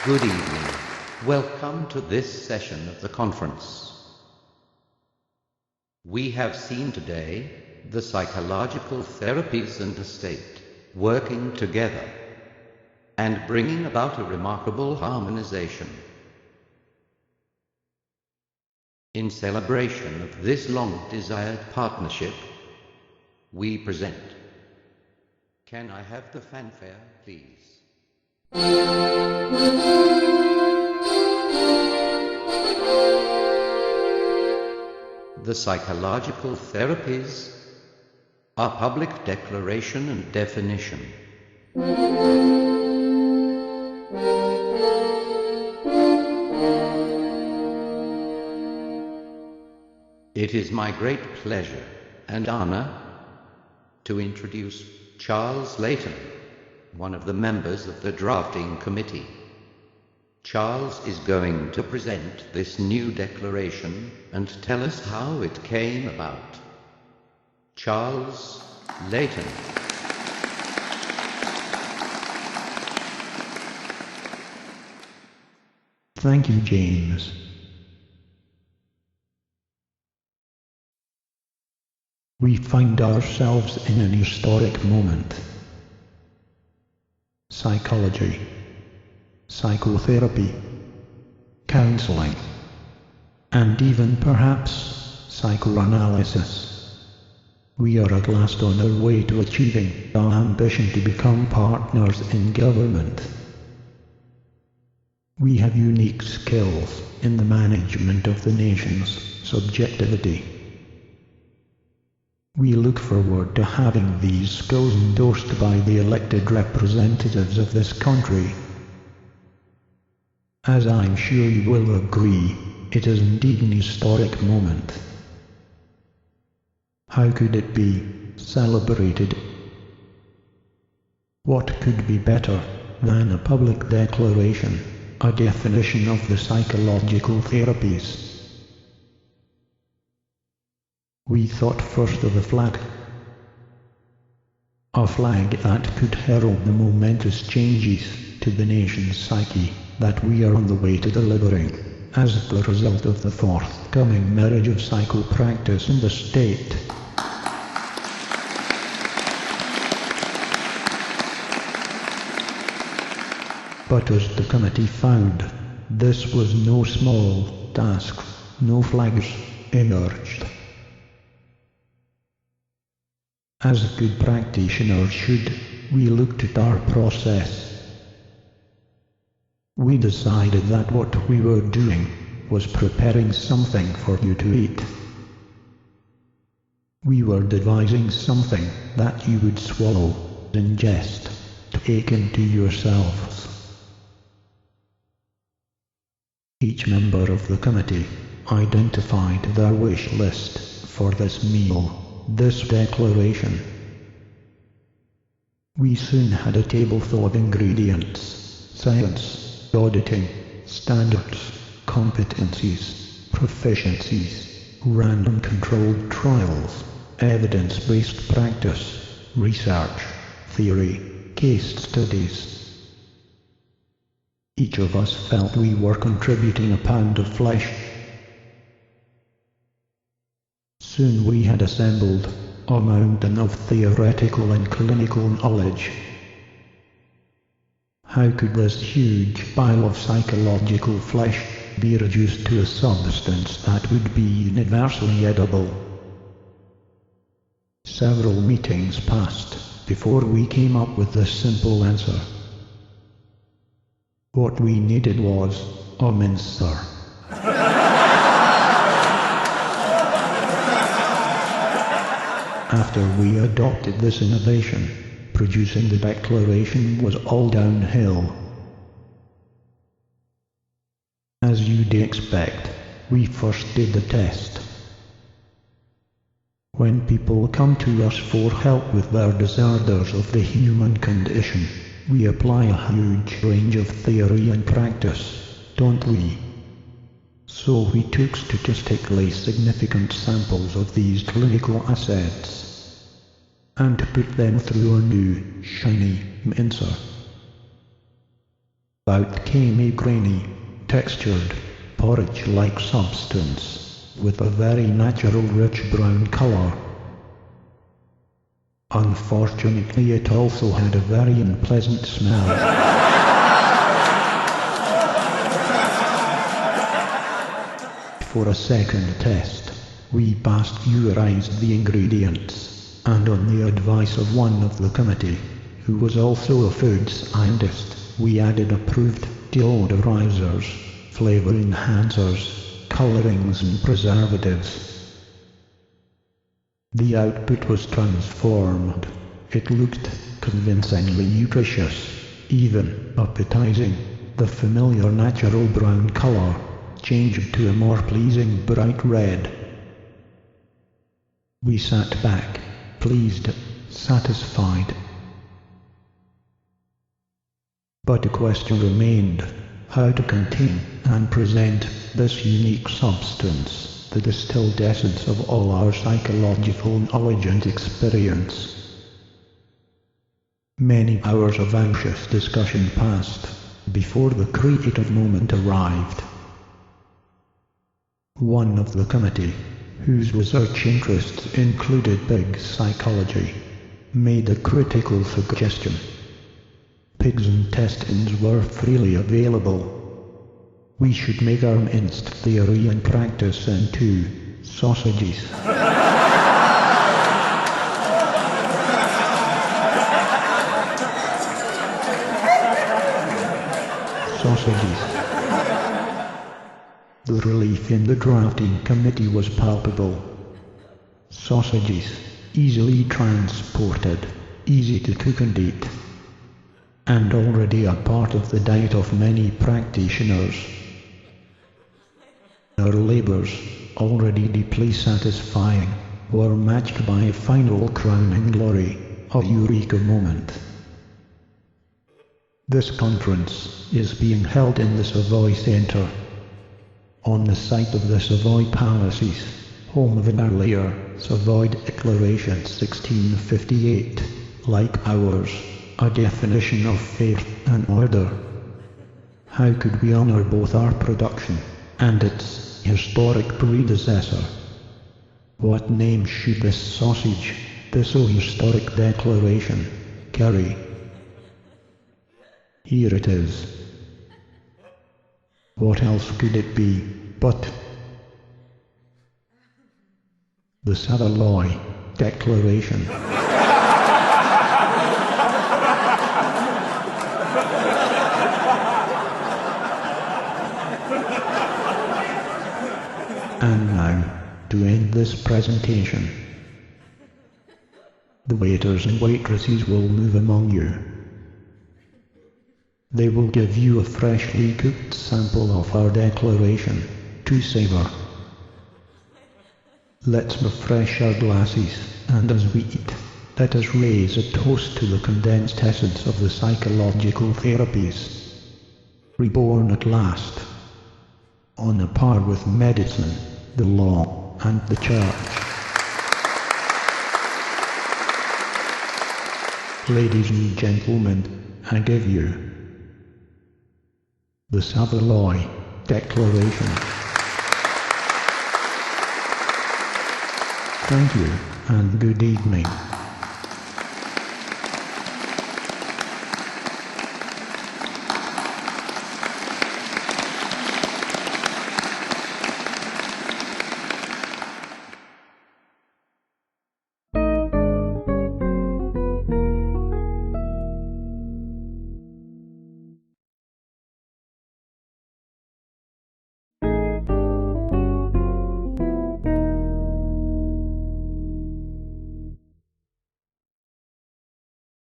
Good evening. Welcome to this session of the conference. We have seen today the psychological therapies and the state working together and bringing about a remarkable harmonization. In celebration of this long-desired partnership, we present. Can I have the fanfare, please? The psychological therapies are public declaration and definition. It is my great pleasure and honor to introduce Charles Layton, one of the members of the drafting committee. Charles is going to present this new declaration and tell us how it came about. Charles Layton. Thank you, James. We find ourselves in an historic moment. Psychology, psychotherapy, counseling, and even perhaps psychoanalysis. We are at last on our way to achieving our ambition to become partners in government. We have unique skills in the management of the nation's subjectivity. We look forward to having these skills endorsed by the elected representatives of this country. As I'm sure you will agree, it is indeed an historic moment. How could it be celebrated? What could be better than a public declaration, a definition of the psychological therapies? We thought first of a flag that could herald the momentous changes to the nation's psyche that we are on the way to delivering, as the result of the forthcoming marriage of psychopractice and the state. But as the committee found, this was no small task, no flags emerged. As good practitioners should, we looked at our process. We decided that what we were doing was preparing something for you to eat. We were devising something that you would swallow, ingest, take into yourselves. Each member of the committee identified their wish list for this meal. This declaration. We soon had a table full of ingredients, science, auditing, standards, competencies, proficiencies, random controlled trials, evidence-based practice, research, theory, case studies. Each of us felt we were contributing a pound of flesh. Soon we had assembled a mountain of theoretical and clinical knowledge. How could this huge pile of psychological flesh be reduced to a substance that would be universally edible? Several meetings passed before we came up with this simple answer. What we needed was a mincer. After we adopted this innovation, producing the declaration was all downhill. As you'd expect, we first did the test. When people come to us for help with their disorders of the human condition, we apply a huge range of theory and practice, don't we? So we took statistically significant samples of these clinical assets and put them through a new, shiny mincer. Out came a grainy, textured, porridge-like substance, with a very natural rich brown colour. Unfortunately, it also had a very unpleasant smell. For a second test, we pasteurized the ingredients, and on the advice of one of the committee, who was also a food scientist, we added approved deodorizers, flavor enhancers, colorings and preservatives. The output was transformed. It looked convincingly nutritious, even appetizing. The familiar natural brown color changed to a more pleasing bright red. We sat back, pleased, satisfied. But a question remained: how to contain and present this unique substance, the distilled essence of all our psychological knowledge and experience. Many hours of anxious discussion passed before the creative moment arrived. One of the committee, whose research interests included big psychology, made a critical suggestion. Pigs intestines were freely available. We should make our minced theory and practice into sausages. Sausages. The relief in the drafting committee was palpable. Sausages, easily transported, easy to cook and eat, and already a part of the diet of many practitioners. Our labors, already deeply satisfying, were matched by a final crowning glory, a eureka moment. This conference is being held in the Savoy Centre, on the site of the Savoy Palaces, home of an earlier Savoy Declaration 1658, like ours, a definition of faith and order. How could we honor both our production and its historic predecessor? What name should this sausage, this so historic declaration, carry? Here it is. What else could it be but the Savoy Declaration? And now, to end this presentation, the waiters and waitresses will move among you. They will give you a freshly cooked sample of our declaration to savor. Let's refresh our glasses, and as we eat, let us raise a toast to the condensed essence of the psychological therapies, reborn at last, on a par with medicine, the law, and the church. Ladies and gentlemen, I give you the Savoy Declaration. Thank you, and good evening.